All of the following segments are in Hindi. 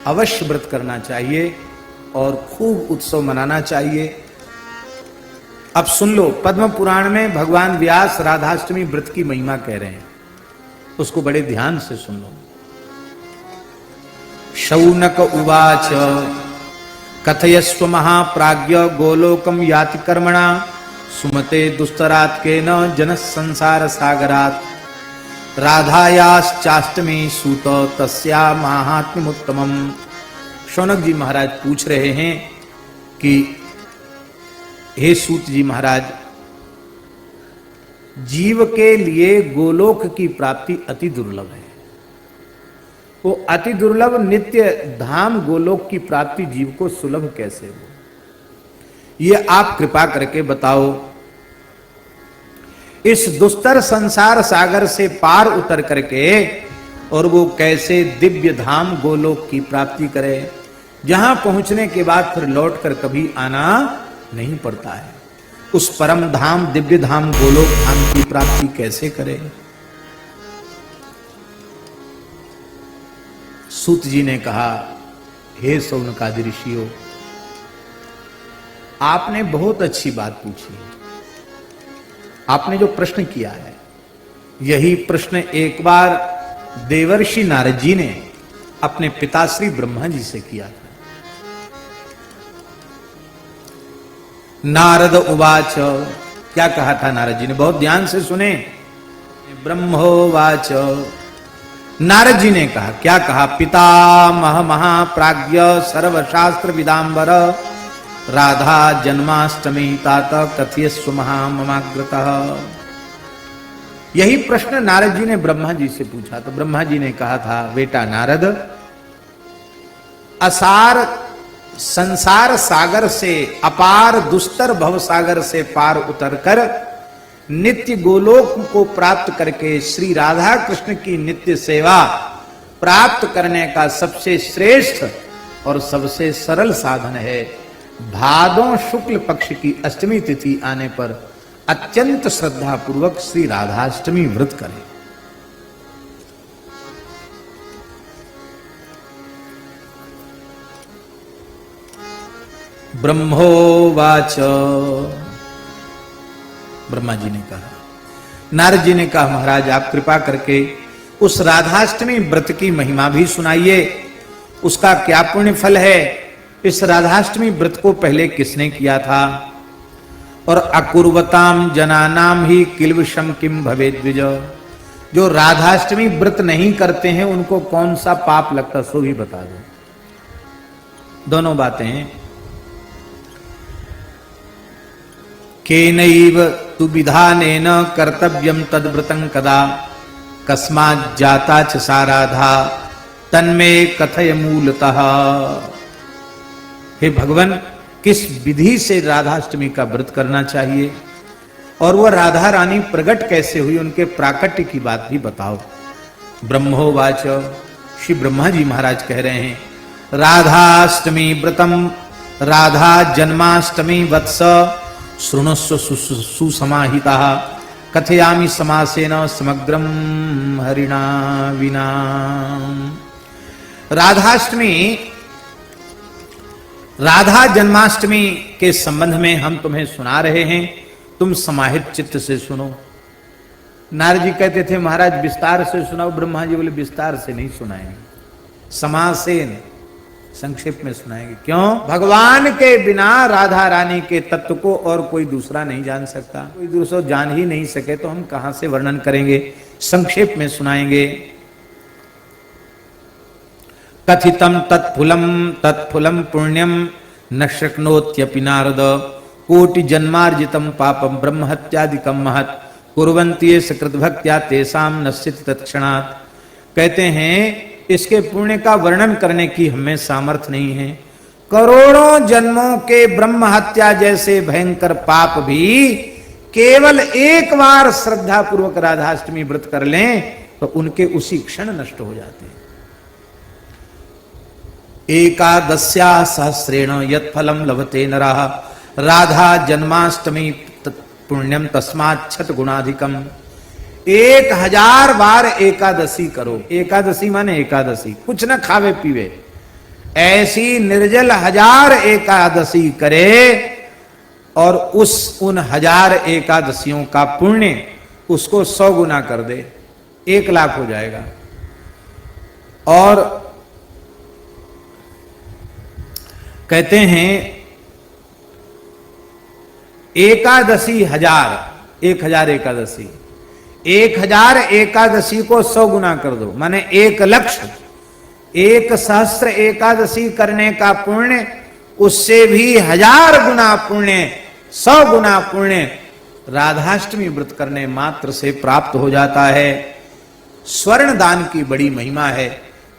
अवश्य व्रत करना चाहिए और खूब उत्सव मनाना चाहिए। अब सुन लो, पद्म पुराण में भगवान व्यास राधाष्टमी व्रत की महिमा कह रहे हैं, उसको बड़े ध्यान से सुन लो। शौनक उवाच कथयस्व महाप्राज्ञ गोलोकम याति कर्मणा सुमते दुस्तरात् केन जनः संसार सागरात् राधायाश्चाष्टमी सूत तस्या माहात्म्यमुत्तमम्। शौनक जी महाराज पूछ रहे हैं कि हे सूत जी महाराज, जीव के लिए गोलोक की प्राप्ति अति दुर्लभ है। वो अति दुर्लभ नित्य धाम गोलोक की प्राप्ति जीव को सुलभ कैसे हो, ये आप कृपा करके बताओ। इस दुस्तर संसार सागर से पार उतर करके और वो कैसे दिव्य धाम गोलोक की प्राप्ति करे, जहां पहुंचने के बाद फिर लौटकर कभी आना नहीं पड़ता है। उस परम धाम दिव्य धाम गोलोक धाम की प्राप्ति कैसे करे। सूत जी ने कहा, हे शौनकादि ऋषियों, आपने बहुत अच्छी बात पूछी। आपने जो प्रश्न किया है, यही प्रश्न एक बार देवर्षि नारद जी ने अपने पिताश्री ब्रह्मा जी से किया था। नारद उवाच, क्या कहा था नारद जी ने, बहुत ध्यान से सुने। ब्रह्मोवाच, नारद जी ने कहा, क्या कहा, पितामह महाप्राज्ञ सर्वशास्त्र विदांबर राधा जन्माष्टमी तात कथयस्व महाममाग्रतः। यही प्रश्न नारद जी ने ब्रह्मा जी से पूछा। तो ब्रह्मा जी ने कहा था, बेटा नारद, असार संसार सागर से, अपार दुस्तर भव सागर से पार उतरकर नित्य गोलोक को प्राप्त करके श्री राधा कृष्ण की नित्य सेवा प्राप्त करने का सबसे श्रेष्ठ और सबसे सरल साधन है भादों शुक्ल पक्ष की अष्टमी तिथि आने पर अत्यंत श्रद्धा पूर्वक श्री राधाष्टमी व्रत करें। ब्रह्मोवाच, ब्रह्मा जी ने कहा, नारद जी ने कहा, महाराज आप कृपा करके उस राधाष्टमी व्रत की महिमा भी सुनाइए, उसका क्या पुण्य फल है। इस राधाष्टमी व्रत को पहले किसने किया था, और अकुर्वताम जनानाम ही किल्वशम किम भवेद द्विज। जो राधाष्टमी व्रत नहीं करते हैं उनको कौन सा पाप लगता, सो भी बता दो। दोनों बातें। केनैव तु विधानेन कर्तव्यम तद्व्रतं कदा कस्मात् जाता च सा राधा तन्मे कथय मूलतः। हे भगवान, किस विधि से राधाष्टमी का व्रत करना चाहिए और वह राधा रानी प्रकट कैसे हुई, उनके प्राकट्य की बात भी बताओ। ब्रह्मोवाच, श्री ब्रह्मा जी महाराज कह रहे हैं, राधाष्टमी व्रतम राधा जन्माष्टमी वत्स शृणुस्व सुसमाहिता कथयामि समासेन समग्रम हरिणा विना। राधाष्टमी, राधा जन्माष्टमी के संबंध में हम तुम्हें सुना रहे हैं, तुम समाहित चित्त से सुनो। नारद जी कहते थे, महाराज विस्तार से सुनाओ। ब्रह्मा जी बोले, विस्तार से नहीं सुनाएंगे, समासेन, संक्षेप में सुनाएंगे। क्यों? भगवान के बिना राधा रानी के तत्व को और कोई दूसरा नहीं जान सकता। कोई दूसरा जान ही नहीं सके तो हम कहां से वर्णन करेंगे, संक्षेप में सुनाएंगे। कथितम तत्फुलम पुण्यम न शक्नोत्यपि नारद कोटि जन्मार्जितम पापम ब्रह्महत्यादिकम महत् कुर्वन्ति ये सकृत भक्त्या तेषाम नश्चित तत्क्षणात्। कहते हैं इसके पुण्य का वर्णन करने की हमें सामर्थ्य नहीं है। करोड़ों जन्मों के ब्रह्म हत्या जैसे भयंकर पाप भी केवल एक बार श्रद्धा पूर्वक राधाष्टमी व्रत कर लें तो उनके उसी क्षण नष्ट हो जाते हैं। एकादश्या सहस्रेण यत्फलम लभते नरः राधा जन्माष्टमी पुण्यम तस्मात् छत गुणाधिकम। 1000 बार एकादशी करो। एकादशी माने एकादशी, कुछ न खावे पीवे, ऐसी निर्जल 1000 एकादशी करे और उन 1000 एकादशियों का पुण्य उसको 100 गुना कर दे, 1 लाख हो जाएगा। और कहते हैं एकादशी 1000 एकादशी, 1000 एकादशी को 100 गुना कर दो, माने 1 लक्ष्य, 1 सहस्त्र एकादशी करने का पुण्य उससे भी 1000 गुना पुण्य, 100 गुना पुण्य राधाष्टमी व्रत करने मात्र से प्राप्त हो जाता है। स्वर्ण दान की बड़ी महिमा है,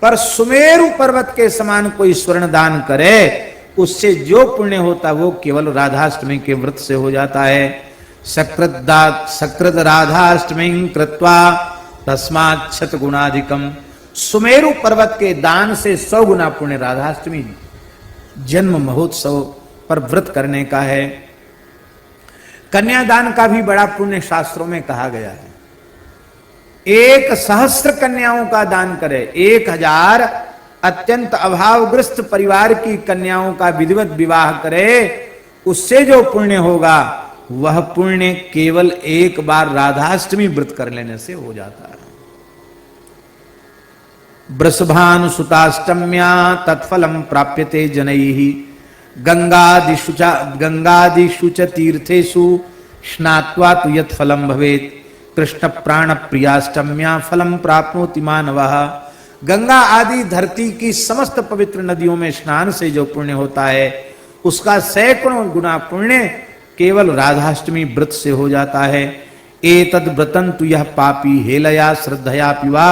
पर सुमेरु पर्वत के समान कोई स्वर्ण दान करे उससे जो पुण्य होता वो केवल राधाष्टमी के व्रत से हो जाता है। सकृत राधाष्टमी कृत्वा तस्मात् शत गुणाधिकम, सुमेरु पर्वत के दान से 100 गुना पुण्य राधाष्टमी जन्म महोत्सव पर व्रत करने का है। कन्यादान का भी बड़ा पुण्य शास्त्रों में कहा गया है। 1 सहस्त्र कन्याओं का दान करे, 1000 अत्यंत अभावग्रस्त परिवार की कन्याओं का विधिवत विवाह करे, उससे जो पुण्य होगा वह पुण्य केवल 1 बार राधाष्टमी व्रत कर लेने से हो जाता है। वृषभानुसुताष्टम्या तत्फलम प्राप्यते जनैः, गंगादिषु च तीर्थेषु स्नात्वा तु यत् फलम भवेत्, कृष्ण प्राण प्रियाष्टम्या फलम प्राप्नोति मानवः। गंगा आदि धरती की समस्त पवित्र नदियों में स्नान से जो पुण्य होता है उसका सैकड़ों गुना पुण्य केवल राधाष्टमी व्रत से हो जाता है। एतद् व्रतं तु यह पापी हेलया श्रद्धया पिवा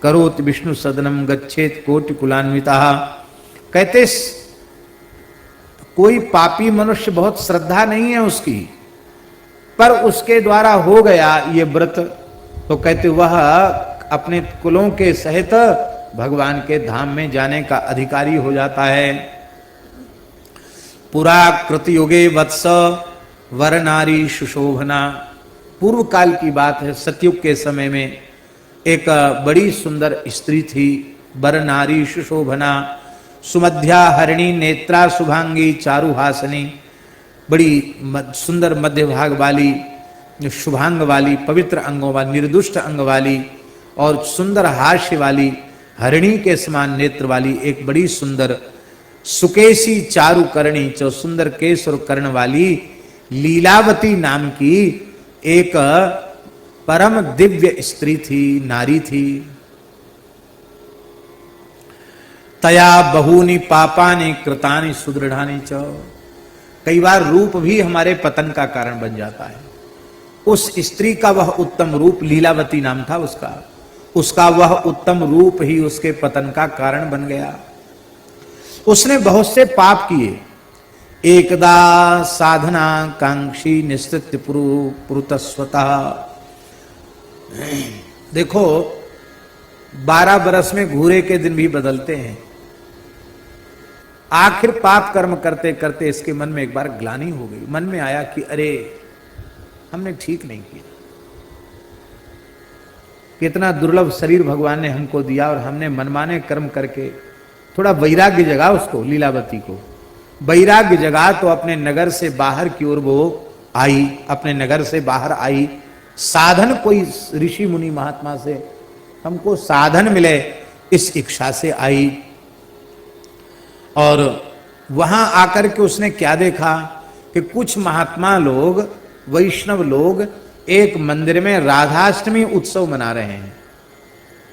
करोति विष्णु सदनम गच्छेत कोटि कुलान्विता। कहते कोई पापी मनुष्य बहुत श्रद्धा नहीं है उसकी, पर उसके द्वारा हो गया ये व्रत, तो कहते वह अपने कुलों के सहित भगवान के धाम में जाने का अधिकारी हो जाता है। पुरा कृतयुगे वत्स वर नारी सुशोभना, पूर्व काल की बात है, सतयुग के समय में एक बड़ी सुंदर स्त्री थी, वर नारी सुशोभना, सुमध्या हरिणी नेत्रा शुभांगी चारुहासनी, बड़ी सुंदर मध्य भाग वाली, शुभांग वाली, पवित्र अंगों वाली, निर्दुष्ट अंग वाली और सुंदर हास्य वाली, हरिणी के समान नेत्र वाली एक बड़ी सुंदर सुकेशी चारुकर्णी, जो सुंदर केश और कर्ण वाली लीलावती नाम की एक परम दिव्य स्त्री थी, नारी थी। तया बहूनि पापानि कृतानि सुदृढ़ानि च, कई बार रूप भी हमारे पतन का कारण बन जाता है। उस स्त्री का वह उत्तम रूप, लीलावती नाम था उसका वह उत्तम रूप ही उसके पतन का कारण बन गया। उसने बहुत से पाप किए। एकदा साधना कांक्षी निश्चित पुरुतस्वतः, देखो 12 बरस में घूरे के दिन भी बदलते हैं। आखिर पाप कर्म करते करते इसके मन में एक बार ग्लानि हो गई, मन में आया कि अरे हमने ठीक नहीं किया, कितना दुर्लभ शरीर भगवान ने हमको दिया और हमने मनमाने कर्म करके। थोड़ा वैराग्य जगा उसको, लीलावती को वैराग्य जगा तो अपने नगर से बाहर की ओर वो आई, अपने नगर से बाहर आई। साधन कोई ऋषि मुनि महात्मा से हमको साधन मिले इस इच्छा से आई। और वहां आकर के उसने क्या देखा कि कुछ महात्मा लोग, वैष्णव लोग एक मंदिर में राधाष्टमी उत्सव मना रहे हैं।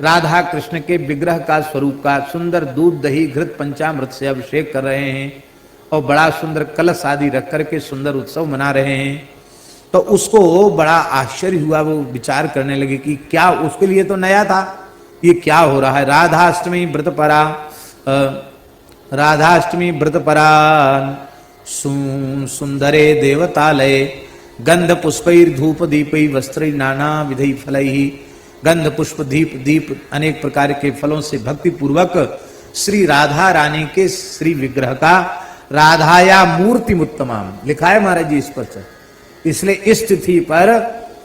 राधा कृष्ण के विग्रह का स्वरूप का सुंदर दूध दही घृत पंचामृत से अभिषेक कर रहे हैं और बड़ा सुंदर कलश आदि रख करके सुंदर उत्सव मना रहे हैं। तो उसको बड़ा आश्चर्य हुआ, वो विचार करने लगे कि क्या, उसके लिए तो नया था, ये क्या हो रहा है। राधाष्टमी व्रत परा, राधाष्टमी व्रत परा सुंदरे देवतालय गंध पुष्पैर धूप दीपै वस्त्रै नाना विधि फलैहि, गंध पुष्प दीप अनेक प्रकार के फलों से भक्ति पूर्वक श्री राधा रानी के श्री विग्रह का, राधाया मूर्ति उत्तमाम लिखा है महाराज जी इस पर। इसलिए इस तिथि पर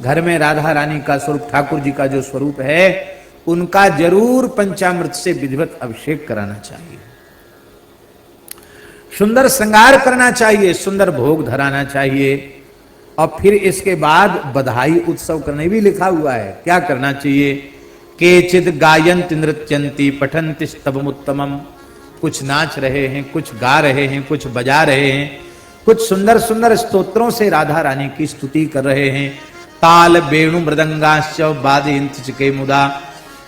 घर में राधा रानी का स्वरूप, ठाकुर जी का जो स्वरूप है, उनका जरूर पंचामृत से विधिवत अभिषेक कराना चाहिए। सुंदर श्रृंगार करना चाहिए, सुंदर भोग धराना चाहिए। और फिर इसके बाद बधाई उत्सव करने भी लिखा हुआ है। क्या करना चाहिए? केचिद गायंत नृत्यंती पठंति स्तवमुत्तमम। कुछ नाच रहे हैं, कुछ गा रहे हैं, कुछ बजा रहे हैं, कुछ सुंदर सुंदर स्तोत्रों से राधा रानी की स्तुति कर रहे हैं। ताल वेणु मृदंगाश्च वादयन्ति चिके मुदा।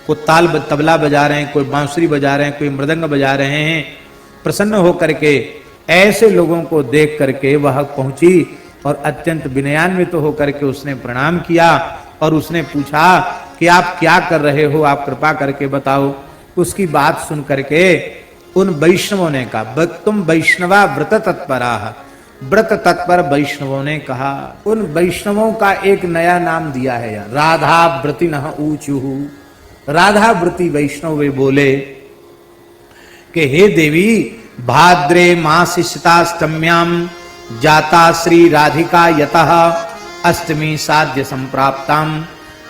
कोई ताल तबला बजा रहे हैं, कोई बांसुरी बजा रहे हैं, कोई मृदंग बजा रहे हैं। प्रसन्न होकर के ऐसे लोगों को देख करके वह पहुंची और अत्यंत विनयान्वित तो होकर के उसने प्रणाम किया और उसने पूछा कि आप क्या कर रहे हो, आप कृपा करके बताओ। उसकी बात सुन करके उन वैष्णवों ने कहा, तुम वैष्णवा व्रत तत्परा। व्रत तत्पर वैष्णवों ने कहा। उन वैष्णवों का एक नया नाम दिया है यार, राधा व्रति न ऊचुहु। राधा व्रति वैष्णव वे बोले कि हे देवी, भाद्रे मासिष्टाष्टम्याम जाता श्री राधिका यतः अष्टमी साध्य संप्राप्ताम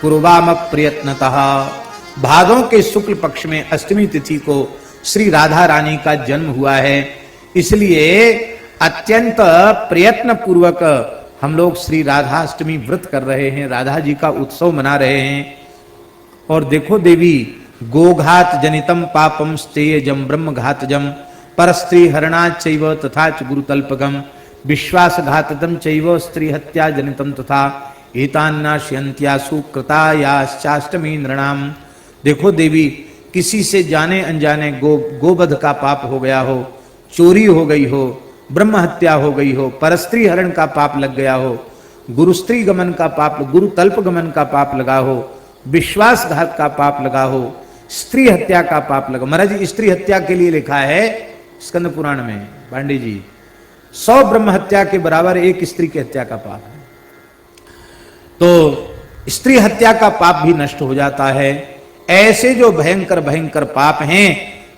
कुर्वाम प्रयत्नतः। भादों के शुक्ल पक्ष में अष्टमी तिथि को श्री राधा रानी का जन्म हुआ है, इसलिए अत्यंत प्रयत्न पूर्वक हम लोग श्री राधाष्टमी व्रत कर रहे हैं, राधा जी का उत्सव मना रहे हैं। और देखो देवी, गोघात जनितम पापम स्तेयजम ब्रह्म घातजम परस्त्री हरणाच चैव तथा च गुरुतल्पगम विश्वासघाततम चैव स्त्री हत्या जनितम तथा एतान्नाश्यन्त्यासु कृतायाश्चाष्टमी नृणाम। देखो देवी, किसी से जाने अनजाने गोवध का पाप हो गया हो, चोरी हो गई हो, ब्रह्म हत्या हो गई हो, परस्त्री हरण का पाप लग गया हो, गुरुस्त्री गमन का पाप, गुरु तल्प गमन का पाप लगा हो, विश्वासघात का पाप लगा हो, स्त्री हत्या का पाप लगा। महाराज जी, स्त्री हत्या के लिए लिखा है स्कंद पुराण में, पांडे जी, 100 ब्रह्म हत्या के बराबर एक स्त्री की हत्या का पाप है। तो स्त्री हत्या का पाप भी नष्ट हो जाता है। ऐसे जो भयंकर भयंकर पाप हैं,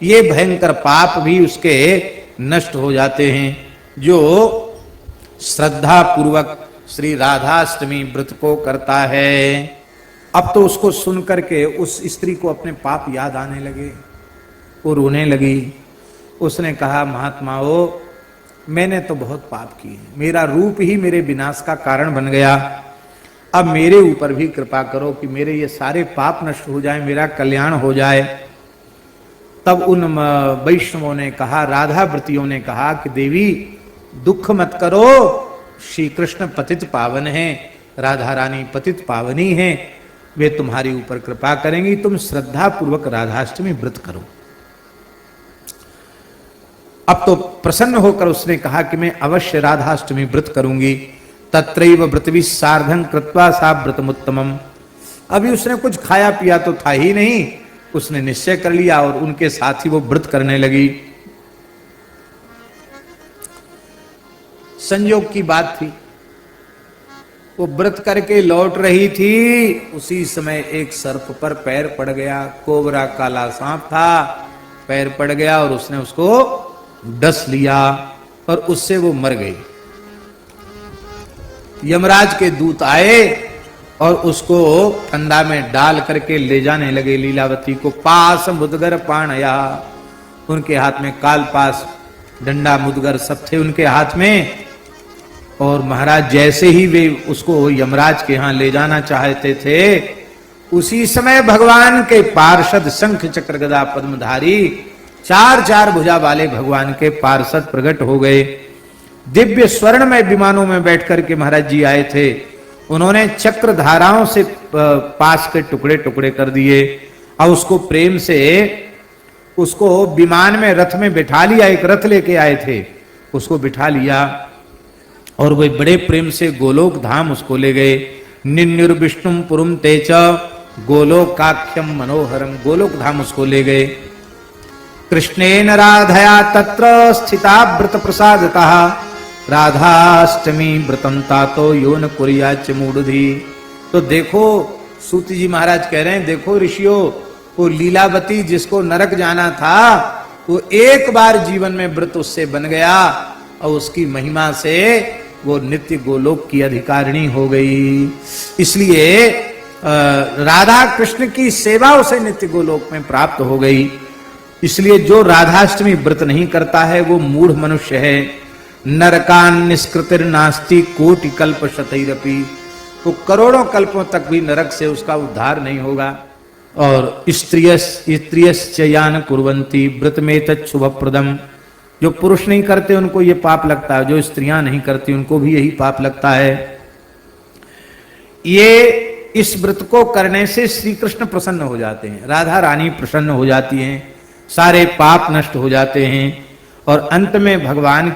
ये भयंकर पाप भी उसके नष्ट हो जाते हैं। जो श्रद्धा पूर्वक श्री राधाष्टमी व्रत को करता है। अब तो उसको सुन करके उस स्त्री को अपने पाप याद आने लगे, वो रोने लगी। उसने कहा, महात्माओ, मैंने तो बहुत पाप किए, मेरा रूप ही मेरे विनाश का कारण बन गया। अब मेरे ऊपर भी कृपा करो कि मेरे ये सारे पाप नष्ट हो जाए, मेरा कल्याण हो जाए। तब उन वैष्णवों ने कहा, राधा व्रतियों ने कहा कि देवी दुख मत करो, श्री कृष्ण पतित पावन हैं, राधा रानी पतित पावनी हैं, वे तुम्हारे ऊपर कृपा करेंगी, तुम श्रद्धा पूर्वक राधाष्टमी व्रत करो। अब तो प्रसन्न होकर उसने कहा कि मैं अवश्य राधाष्टमी व्रत करूंगी। तत्रैव व्रतवि सार्धं कृत्वा सा व्रतमुत्तमम्। अभी उसने कुछ खाया पिया तो था ही नहीं, उसने निश्चय कर लिया और उनके साथ ही वो व्रत करने लगी। संयोग की बात थी, वो व्रत करके लौट रही थी, उसी समय एक सर्प पर पैर पड़ गया। कोबरा काला सांप था, पैर पड़ गया और उसने उसको डस लिया और उससे वो मर गई। यमराज के दूत आए और उसको फंदा में डाल करके ले जाने लगे लीलावती को। पास मुदगर पाणया, उनके हाथ में काल पास, डंडा, मुदगर सब थे उनके हाथ में। और महाराज जैसे ही वे उसको यमराज के यहां ले जाना चाहते थे, उसी समय भगवान के पार्षद शंख चक्र गदा पद्मधारी 4 भुजा वाले भगवान के पार्षद प्रकट हो गए। दिव्य स्वर्ण में विमानों में बैठ करके महाराज जी आए थे। उन्होंने चक्र धाराओं से पास के टुकड़े टुकड़े कर दिए और उसको प्रेम से उसको विमान में रथ में बिठा लिया। एक रथ लेके आए थे, उसको बिठा लिया और वे बड़े प्रेम से गोलोक धाम उसको ले गए। निन्युर्विष्णुम पुरुम तेच गोलोकाख्यम मनोहरम, गोलोक धाम उसको ले गए। कृष्णेन राधया तत्र स्थिता व्रत प्रसादतः राधाष्टमी व्रतम तातो यो न कुर्याच मूढ़धि। तो देखो सूत जी महाराज कह रहे हैं, देखो ऋषियों, वो लीलावती जिसको नरक जाना था, वो एक बार जीवन में व्रत उससे बन गया और उसकी महिमा से वो नित्य गोलोक की अधिकारिणी हो गई। इसलिए राधा कृष्ण की सेवा उसे नित्य गोलोक में प्राप्त हो गई। इसलिए जो राधाष्टमी व्रत नहीं करता है वो मूढ़ मनुष्य है। नरकान निष्कृतिर नास्ति कोटि कल्प शतैरपि, तो करोड़ों कल्पों तक भी नरक से उसका उद्धार नहीं होगा। और स्त्रियश्च यान कुर्वन्ति व्रत में तच्छुभप्रदम, जो पुरुष नहीं करते उनको ये पाप लगता है, जो स्त्रियां नहीं करती उनको भी यही पाप लगता है। ये इस व्रत को करने से श्री कृष्ण प्रसन्न हो जाते हैं, राधा रानी प्रसन्न हो जाती हैं, सारे पाप नष्ट हो जाते हैं और अंत में भगवान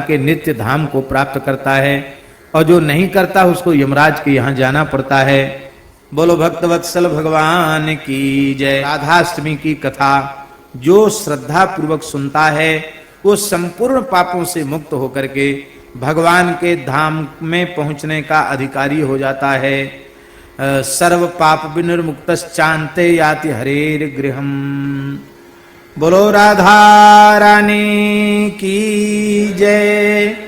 के नित्य धाम को प्राप्त करता है। और जो नहीं करता उसको यमराज के यहाँ जाना पड़ता है। बोलो भक्तवत्सल भगवान की जय। राधाष्टमी की कथा जो श्रद्धा पूर्वक सुनता है वो संपूर्ण पापों से मुक्त होकर के भगवान के धाम में पहुंचने का अधिकारी हो जाता है। सर्व पाप विनिर्मुक्तश्चान्ते याति हरेर गृहम। बोलो राधा रानी की जय।